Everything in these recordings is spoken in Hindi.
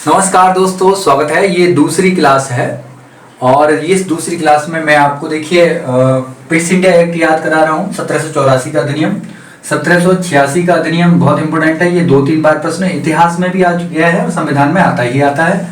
नमस्कार दोस्तों, स्वागत है। ये दूसरी क्लास है और इस दूसरी क्लास में मैं आपको देखिए पिट्स इंडिया एक्ट याद करा रहा हूँ। 1784 का अधिनियम, 1786 का अधिनियम बहुत इंपॉर्टेंट है। ये 2-3 बार प्रश्न इतिहास में भी आ गया है और संविधान में आता ही आता है।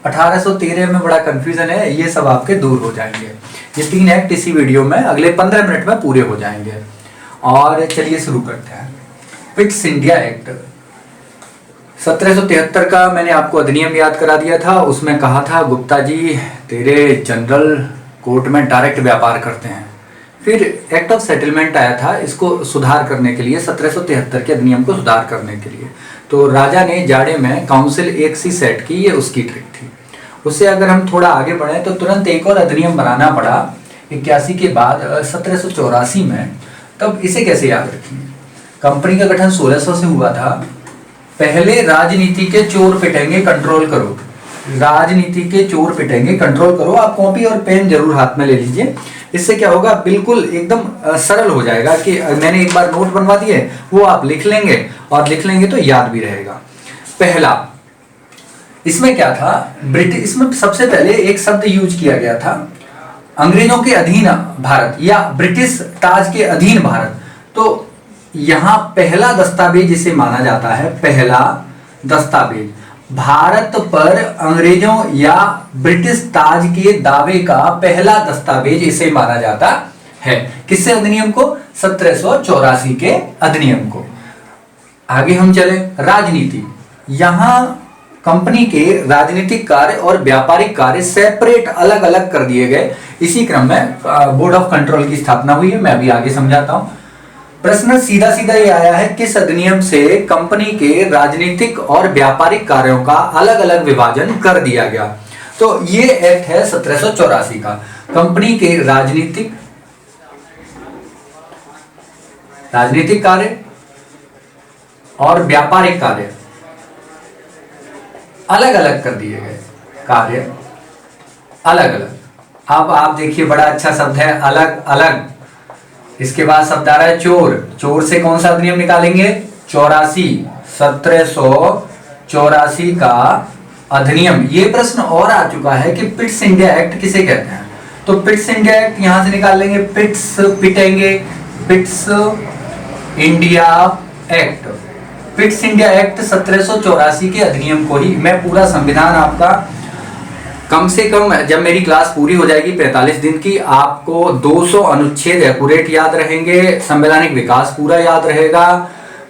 1813 में बड़ा कंफ्यूजन है, ये सब आपके दूर हो जाएंगे। ये 3 एक्ट इसी वीडियो में अगले 15 मिनट में पूरे हो जाएंगे। और चलिए शुरू करते हैं। पिट्स इंडिया एक्ट 1773 का मैंने आपको अधिनियम याद करा दिया था। उसमें कहा था गुप्ता जी तेरे जनरल कोर्ट में डायरेक्ट व्यापार करते हैं। फिर एक्ट ऑफ सेटलमेंट आया था, इसको सुधार करने के लिए, 1773 के अधिनियम को सुधार करने के लिए। तो राजा ने जाड़े में काउंसिल एक सी सेट की, ये उसकी ट्रिक थी। उससे अगर हम थोड़ा आगे बढ़े तो तुरंत एक और अधिनियम बनाना पड़ा 81 के बाद 1784 में। तब इसे कैसे याद रखेंगे? कंपनी का गठन 1600 से हुआ था। पहले राजनीति के चोर पिटेंगे कंट्रोल करो, राजनीति के चोर पिटेंगे कंट्रोल करो। आप कॉपी और पेन जरूर हाथ में ले लीजिए। इससे क्या होगा, बिल्कुल एकदम सरल हो जाएगा कि मैंने एक बार नोट बनवा दिए, वो आप लिख लेंगे और लिख लेंगे तो याद भी रहेगा। पहला, इसमें क्या था, ब्रिटिश, इसमें सबसे पहले एक शब्द यूज किया गया था, अंग्रेजों के अधीन भारत या ब्रिटिश ताज के अधीन भारत। तो यहां पहला दस्तावेज इसे माना जाता है, पहला दस्तावेज भारत पर अंग्रेजों या ब्रिटिश ताज के दावे का पहला दस्तावेज इसे माना जाता है। किससे अधिनियम को? 1784 के अधिनियम को। आगे हम चले, राजनीति। यहां कंपनी के राजनीतिक कार्य और व्यापारिक कार्य सेपरेट, अलग अलग कर दिए गए। इसी क्रम में बोर्ड ऑफ कंट्रोल की स्थापना हुई है। मैं अभी आगे समझाता हूं। प्रश्न सीधा सीधा ये आया है, किस अधिनियम से कंपनी के राजनीतिक और व्यापारिक कार्यों का अलग अलग विभाजन कर दिया गया? तो ये एक्ट है 1784 का। कंपनी के राजनीतिक कार्य और व्यापारिक कार्य अलग अलग कर दिए गए। कार्य अलग अलग। अब आप देखिए, बड़ा अच्छा शब्द है, अलग अलग। इसके बाद शब्द आ रहा है चोर। चोर से कौन सा अधिनियम निकालेंगे? 1784 का अधिनियम। ये प्रश्न और आ चुका है कि पिट्स इंडिया एक्ट किसे कहते हैं। तो पिट्स इंडिया एक्ट यहां से निकाल लेंगे, पिट्स पिटेंगे, Pitt's India Act. Pitt's India Act 1784 के अधिनियम को ही मैं पूरा संविधान आपका, कम से कम जब मेरी क्लास पूरी हो जाएगी 45 दिन की, आपको 200 अनुच्छेद एक्यूरेट याद रहेंगे, संवैधानिक विकास पूरा याद रहेगा,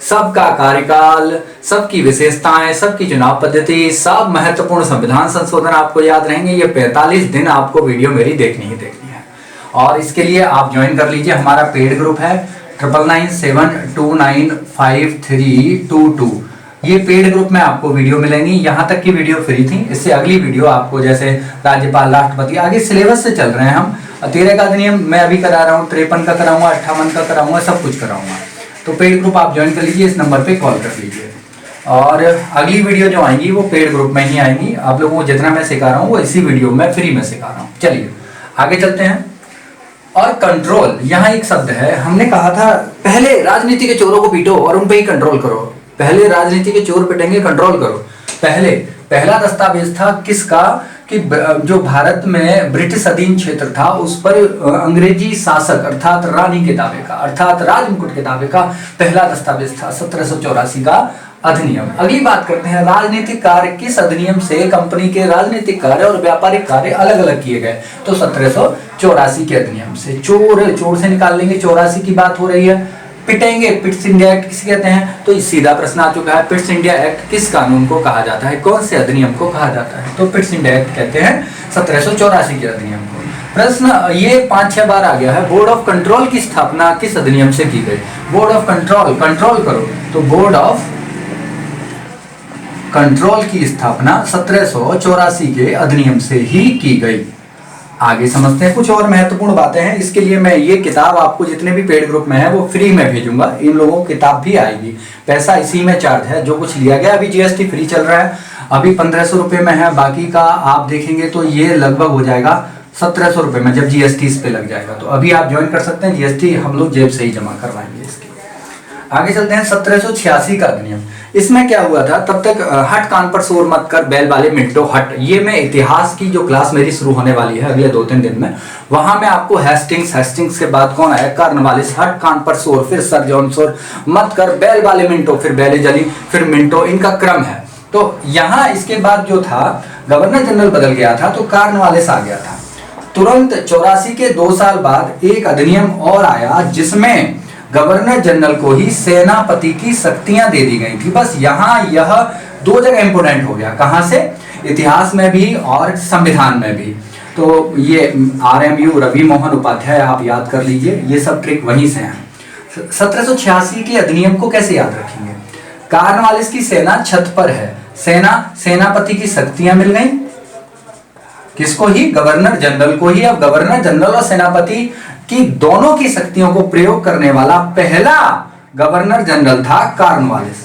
सबका कार्यकाल, सबकी विशेषताएं, सबकी चुनाव पद्धति, सब महत्वपूर्ण संविधान संशोधन आपको याद रहेंगे। ये 45 दिन आपको वीडियो मेरी देखनी ही देखनी है। और इसके लिए आप ज्वाइन कर लीजिए, हमारा पेड ग्रुप है 9997295322। ये पेड ग्रुप में आपको वीडियो मिलेंगी। यहाँ तक की वीडियो फ्री थी, इससे अगली वीडियो आपको, जैसे राज्यपाल, राष्ट्रपति, आगे सिलेबस से चल रहे हैं हम। 13 का अधिनियम मैं अभी करा रहा हूँ, 53 का कराऊंगा, 58 का कराऊंगा, सब कुछ कराऊंगा। तो पेड ग्रुप आप ज्वाइन कर लीजिए, इस नंबर पे कॉल कर लीजिए। और अगली वीडियो जो आएंगी वो पेड ग्रुप में ही आएंगी। आप लोगों को जितना मैं सिखा रहा हूँ वो इसी वीडियो में फ्री में सिखा रहा हूँ। चलिए आगे चलते हैं। और कंट्रोल, यहाँ एक शब्द है, हमने कहा था पहले राजनीति के चोरों को पीटो और उन पे ही कंट्रोल करो। पहले राजनीति के चोर पिटेंगे कंट्रोल करो। पहला दस्तावेज था किसका, कि जो भारत में ब्रिटिश अधीन क्षेत्र था उस पर अंग्रेजी शासक अर्थात रानी के दावे का, अर्थात राजमुकुट के दावे का पहला दस्तावेज था 1784 का अधिनियम। अगली बात करते हैं, राजनीतिक कार्य किस अधिनियम से कंपनी के राजनीतिक कार्य और व्यापारिक कार्य अलग अलग किए गए? तो 1784 के अधिनियम से। चोर से निकाल लेंगे, 84 की बात हो रही है। पिटेंगे, पिट्स इंडिया एक्ट किसे कहते हैं? तो सीधा प्रश्न आ चुका है, पिट्स इंडिया एक्ट किस कानून को कहा जाता है, कौन से अधिनियम को कहा जाता है? तो पिट्स इंडिया एक्ट कहते हैं 1784 के अधिनियम को। प्रश्न ये 5-6 बार आ गया है, बोर्ड ऑफ कंट्रोल की स्थापना किस अधिनियम से की गई? बोर्ड ऑफ कंट्रोल करो, तो बोर्ड ऑफ कंट्रोल की स्थापना 1784 के अधिनियम से ही की गई। आगे समझते हैं, कुछ और महत्वपूर्ण बातें हैं। इसके लिए मैं ये किताब आपको जितने भी पेड ग्रुप में है वो फ्री में भेजूंगा। इन लोगों को किताब भी आएगी, पैसा इसी में चार्ज है जो कुछ लिया गया। अभी जीएसटी फ्री चल रहा है, अभी 1500 रुपये में है, बाकी का आप देखेंगे तो ये लगभग हो जाएगा 1700 रुपये में, जब जीएसटी इस पे लग जाएगा। तो अभी आप ज्वाइन कर सकते हैं, जीएसटी हम लोग जेब से ही जमा करवाएंगे इसकी। आगे चलते हैं 1786 का अधिनियम। इसमें क्या हुआ था, तब तक हट कान पर शोर मत कर बैल वाले मिंटो हट, ये मैं इतिहास की जो क्लास मेरी शुरू होने वाली है अगले 2-3 दिन में, वहां मैं आपको हेस्टिंग्स के बाद कौन आया, कॉर्नवालिस, हट कान पर शोर, फिर सर जॉन शोर मत कर बैल वाले मिंटो, फिर बैले जली, फिर मिंटो, इनका क्रम है। तो यहाँ इसके बाद जो था गवर्नर जनरल बदल गया था तो कॉर्नवालिस आ गया था। तुरंत 84 के 2 साल बाद एक अधिनियम और आया जिसमें गवर्नर जनरल को ही सेनापति की शक्तियां दे दी गई थी। बस यहाँ यह 2 जगह इंपोर्टेंट हो गया, कहां से, इतिहास में भी और संविधान में भी। तो ये RMU रवि मोहन उपाध्याय आप याद कर लीजिए, ये सब ट्रिक वहीं से हैं। 1786 के अधिनियम को कैसे याद रखेंगे, कॉर्नवालिस की सेना छत पर है, सेनापति की शक्तियां मिल गई किसको ही, गवर्नर जनरल को ही। अब गवर्नर जनरल और सेनापति की दोनों की शक्तियों को प्रयोग करने वाला पहला गवर्नर जनरल था कॉर्नवालिस।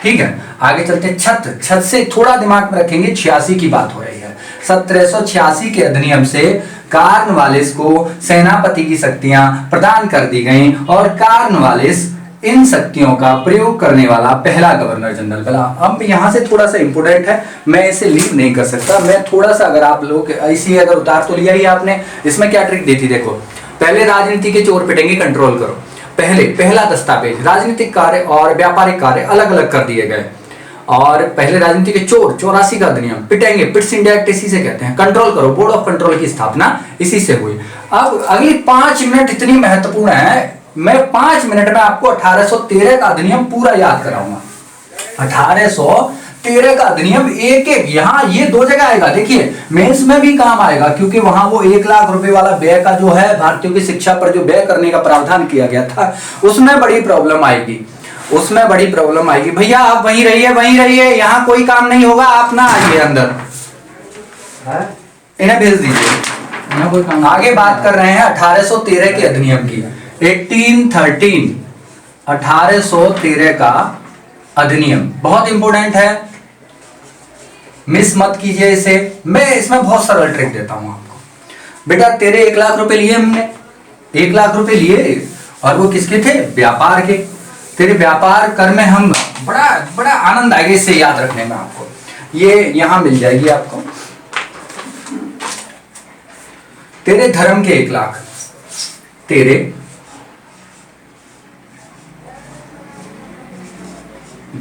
ठीक है, आगे चलते। छत से थोड़ा दिमाग में रखेंगे, 86 की बात हो रही है। 1786 के अधिनियम से कॉर्नवालिस को सेनापति की शक्तियां प्रदान कर दी गई और कॉर्नवालिस इन शक्तियों का प्रयोग करने वाला पहला गवर्नर जनरल बना। अब यहां से थोड़ा सा इंपोर्टेंट है, मैं इसे लीव नहीं कर सकता, मैं थोड़ा सा, अगर आप लोग इसी अगर उतार तो लिया ही आपने, इसमें क्या ट्रिक दी थी देखो, पहले राजनीति के चोर पिटेंगे कंट्रोल करो, पहला दस्तावेज राजनीतिक कार्य और व्यापारिक कार्य अलग अलग कर दिए गए, और पहले राजनीति के चोर 84 का अधिनियम, पिटेंगे, पिट्स इंडिया एक्ट इसी से कहते हैं, कंट्रोल करो, बोर्ड ऑफ कंट्रोल की स्थापना इसी से हुई। अब अगली 5 मिनट इतनी महत्वपूर्ण है, मैं 5 मिनट में आपको 1813 का अधिनियम पूरा याद कराऊंगा। 1813 का अधिनियम एक यहाँ ये 2 जगह आएगा, देखिए मेंस में भी काम आएगा, क्योंकि वहां वो 1 लाख रुपए वाला व्यय का जो है, भारतीयों की शिक्षा पर जो व्यय करने का प्रावधान किया गया था, उसमें बड़ी प्रॉब्लम आएगी। भैया आप वहीं रहिए, यहाँ कोई काम नहीं होगा, आप ना आइए अंदर, इन्हें भेज दीजिए। आगे बात कर रहे हैं 1813 के अधिनियम की। 1813 का अधिनियम बहुत इंपॉर्टेंट है, मिस मत कीजिए इसे। मैं इसमें बहुत सरल ट्रिक देता हूं आपको। बेटा तेरे 1 लाख रुपए लिए हमने, 1 लाख रुपए लिए, और वो किसके थे, व्यापार के। तेरे व्यापार कर में हम बड़ा आनंद आएगा इसे याद रखने में आपको, ये यहां मिल जाएगी आपको। तेरे धर्म के 1 लाख, तेरे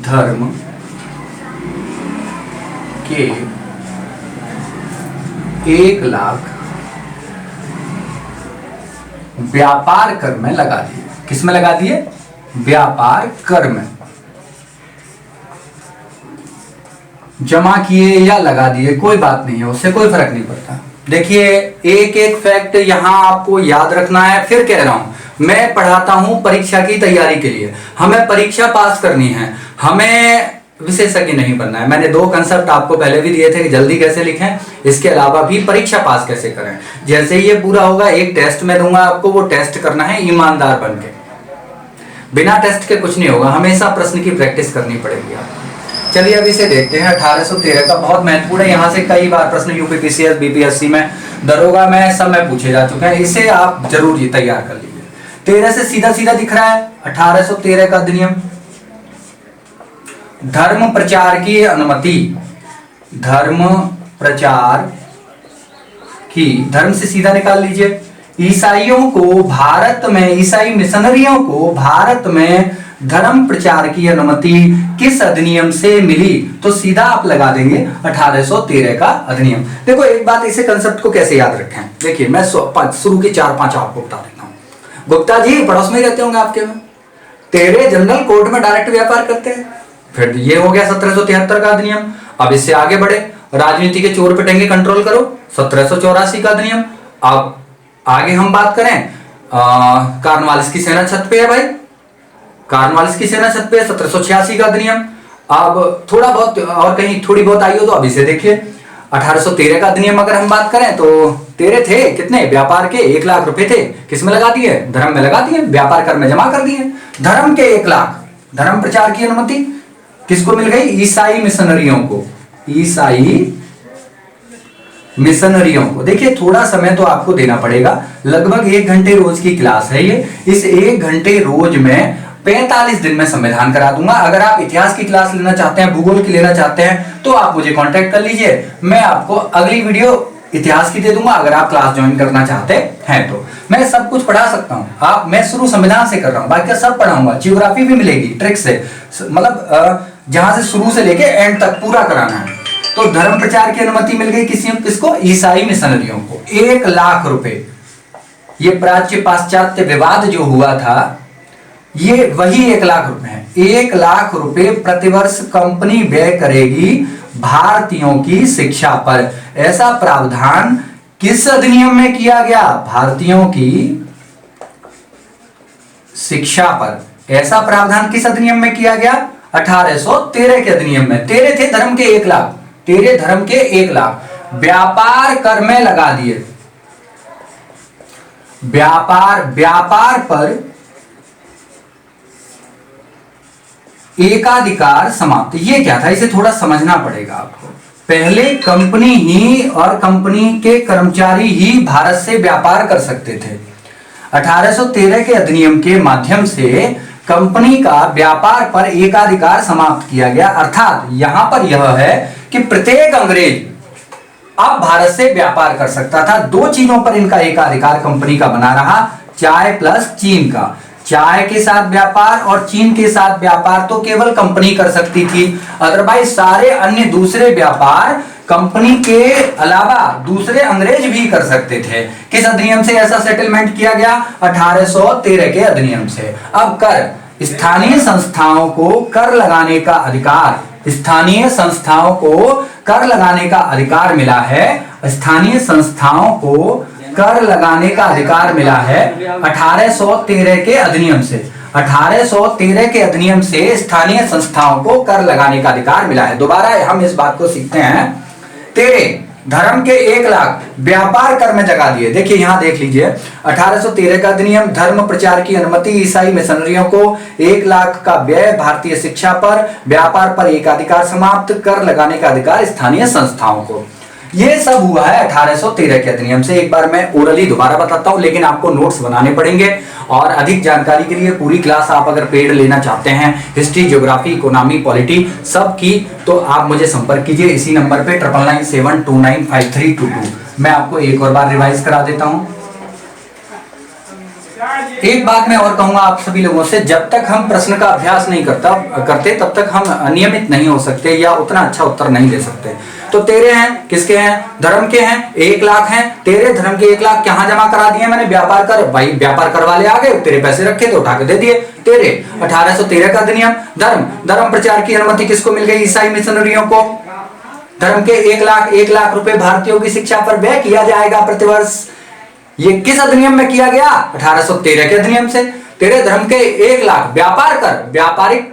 धर्म के 1 लाख व्यापार कर में लगा दिए। किस में लगा दिए, व्यापार कर में जमा किए या लगा दिए, कोई बात नहीं है, उससे कोई फर्क नहीं पड़ता। देखिए एक फैक्ट यहां आपको याद रखना है, फिर कह रहा हूं, मैं पढ़ाता हूं परीक्षा की तैयारी के लिए, हमें परीक्षा पास करनी है, हमें विशेषज्ञ नहीं बनना है। मैंने 2 कंसेप्ट आपको पहले भी दिए थे कि जल्दी कैसे लिखें, इसके अलावा भी परीक्षा पास कैसे करें। जैसे ही ये पूरा होगा, एक टेस्ट में दूंगा आपको, वो टेस्ट करना है ईमानदार बनके, बिना टेस्ट के कुछ नहीं होगा, हमेशा प्रश्न की प्रैक्टिस करनी पड़ेगी आपको। चलिए अब इसे देखते हैं। 1813 का बहुत महत्वपूर्ण है, यहाँ से कई बार प्रश्न यूपीपीसीएस, बीपीएससी में, दरोगा में, सब में पूछे जा चुके हैं, इसे आप जरूर ही तैयार कर लीजिए। 13 से सीधा सीधा दिख रहा है 1813 का अधिनियम। धर्म प्रचार की अनुमति, धर्म प्रचार की, धर्म से सीधा निकाल लीजिए। ईसाइयों को भारत में, ईसाई मिशनरियों को भारत में धर्म प्रचार की अनुमति किस अधिनियम से मिली, तो सीधा आप लगा देंगे 1813 का अधिनियम। देखो एक बात, इसे कंसेप्ट को कैसे याद रखें, देखिए मैं शुरू के 4-5 आपको बता देता हूं। गुप्ता जी पड़ोस में ही रहते होंगे आपके में, तेरे जनरल कोर्ट में डायरेक्ट व्यापार करते हैं। फिर ये हो गया 1773 का अधिनियम। अब इससे आगे बढ़े, राजनीति के चोर पिटेंगे कंट्रोल करो, 1784 का अधिनियम। अब आगे हम बात करें, कॉर्नवालिस की सेना छत पे है भाई, कॉर्नवालिस की सेना छत पे, 1786 का अधिनियम। अब थोड़ा बहुत और कहीं थोड़ी बहुत आई हो तो अब इसे देखिए। 1813 का अधिनियम अगर हम बात करें तो तेरे थे कितने, व्यापार के 1 लाख रुपए थे, किस में लगा दिए, धर्म में लगा दिए, व्यापार कर में जमा कर दिए। धर्म के 1 लाख, धर्म प्रचार की अनुमति किसको मिल गई, ईसाई मिशनरियों को, ईसाई मिशनरियों को। देखिए थोड़ा समय तो आपको देना पड़ेगा, लगभग 1 घंटे रोज की क्लास है ये। इस 1 घंटे रोज में 45 दिन में संविधान करा दूंगा। अगर आप इतिहास की क्लास लेना चाहते हैं, भूगोल की लेना चाहते हैं, तो आप मुझे कांटेक्ट कर लीजिए, मैं आपको अगली वीडियो इतिहास की दे दूंगा। अगर आप क्लास ज्वाइन करना चाहते हैं तो मैं सब कुछ पढ़ा सकता हूं। मैं शुरू संविधान से कर रहा हूं, बाकी सब पढ़ाऊंगा। जियोग्राफी भी मिलेगी ट्रिक से, मतलब जहां से शुरू से लेके एंड तक पूरा कराना है। तो धर्म प्रचार की अनुमति मिल गई किसको? ईसाई मिशनरियों को। 1 लाख रुपए, ये प्राच्य पाश्चात्य विवाद जो हुआ था, ये वही 1 लाख रुपए है। 1 लाख रुपए प्रतिवर्ष कंपनी व्यय करेगी भारतीयों की शिक्षा पर। ऐसा प्रावधान किस अधिनियम में किया गया? भारतीयों की शिक्षा पर ऐसा प्रावधान किस अधिनियम में किया गया? 1813 के अधिनियम में। तेरे थे धर्म के 1 लाख, तेरे धर्म के 1 लाख व्यापार कर में लगा दिए। व्यापार पर एकाधिकार समाप्त। ये क्या था, इसे थोड़ा समझना पड़ेगा आपको। पहले कंपनी ही और कंपनी के कर्मचारी ही भारत से व्यापार कर सकते थे। 1813 के अधिनियम के माध्यम से कंपनी का व्यापार पर एकाधिकार समाप्त किया गया। अर्थात यहां पर यह है कि प्रत्येक अंग्रेज अब भारत से व्यापार कर सकता था। 2 चीजों पर इनका एकाधिकार कंपनी का बना रहा, चाय प्लस चीन का। चाय के साथ व्यापार और चीन के साथ व्यापार तो केवल कंपनी कर सकती थी, अदरवाइज सारे अन्य दूसरे व्यापार कंपनी के अलावा दूसरे अंग्रेज भी कर सकते थे। किस अधिनियम से ऐसा सेटलमेंट किया गया? 1813 के अधिनियम से। अब कर, स्थानीय संस्थाओं को कर लगाने का अधिकार, स्थानीय संस्थाओं को कर लगाने का अधिकार मिला है। स्थानीय संस्थाओं को कर लगाने का अधिकार मिला है 1813 के अधिनियम से। 1813 के अधिनियम से स्थानीय संस्थाओं को कर लगाने का अधिकार मिला है। दोबारा हम इस बात को सीखते हैं। तेरे धर्म के 1 लाख व्यापार कर में जगा दिए। देखिए यहां देख लीजिए, 1813 का अधिनियम, धर्म प्रचार की अनुमति ईसाई मिशनरियों को, 1 लाख का व्यय भारतीय शिक्षा पर, व्यापार पर एकाधिकार समाप्त, कर लगाने का अधिकार स्थानीय संस्थाओं को। ये सब हुआ है 1813 के अधिनियम से। एक बार मैं ओरली दोबारा बताता हूं, लेकिन आपको नोट्स बनाने पड़ेंगे। और अधिक जानकारी के लिए पूरी क्लास आप अगर पेड लेना चाहते हैं, हिस्ट्री, ज्योग्राफी, इकोनॉमी, पॉलिटी सब की, तो आप मुझे संपर्क कीजिए इसी नंबर पे 9997295322। मैं आपको एक और बार रिवाइज करा देता हूं। एक बात मैं और कहूंगा आप सभी लोगों से, जब तक हम प्रश्न का अभ्यास नहीं करते तब तक हम नियमित नहीं हो सकते या उतना अच्छा उत्तर नहीं दे सकते। तो तेरे हैं, किसके हैं? धर्म के हैं, 1 लाख हैं। तेरे धर्म के 1 लाख कहां जमा करा दिए मैंने? व्यापार कर। भाई व्यापार कर वाले आ गए, तेरे पैसे रखे थे उठा के दे दिए। तेरे 1813 का अधिनियम। धर्म प्रचार की अनुमति किसको मिल गई? ईसाई मिशनरियों को। धर्म के 1 लाख रुपए भारतीयों की शिक्षा पर व्यय किया जाएगा प्रतिवर्ष। ये किस अधिनियम में किया गया? 1813 के अधिनियम से। तेरे धर्म के 1 लाख व्यापार कर, व्यापारिक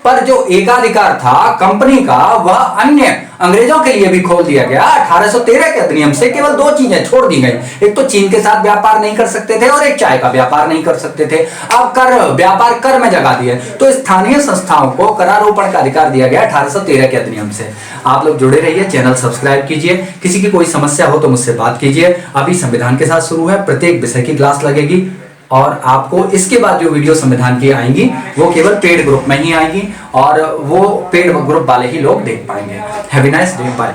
पर जो एकाधिकार था कंपनी का, वह अन्य अंग्रेजों के लिए भी खोल दिया गया। 1813 के अधिनियम से केवल 2 चीजें छोड़ दी गई, एक तो चीन के साथ व्यापार नहीं कर सकते थे और एक चाय का व्यापार नहीं कर सकते थे। अब व्यापार कर में जगा दिए, तो स्थानीय संस्थाओं को करारोपण का अधिकार दिया गया 1813 के अधिनियम से। आप लोग जुड़े रहिए, चैनल सब्सक्राइब कीजिए। किसी की कोई समस्या हो तो मुझसे बात कीजिए। अभी संविधान के साथ शुरू है, प्रत्येक विषय की क्लास लगेगी और आपको इसके बाद जो वीडियो संविधान की आएंगी वो केवल पेड ग्रुप में ही आएंगी और वो पेड ग्रुप वाले ही लोग देख पाएंगे। Have a nice day, bye.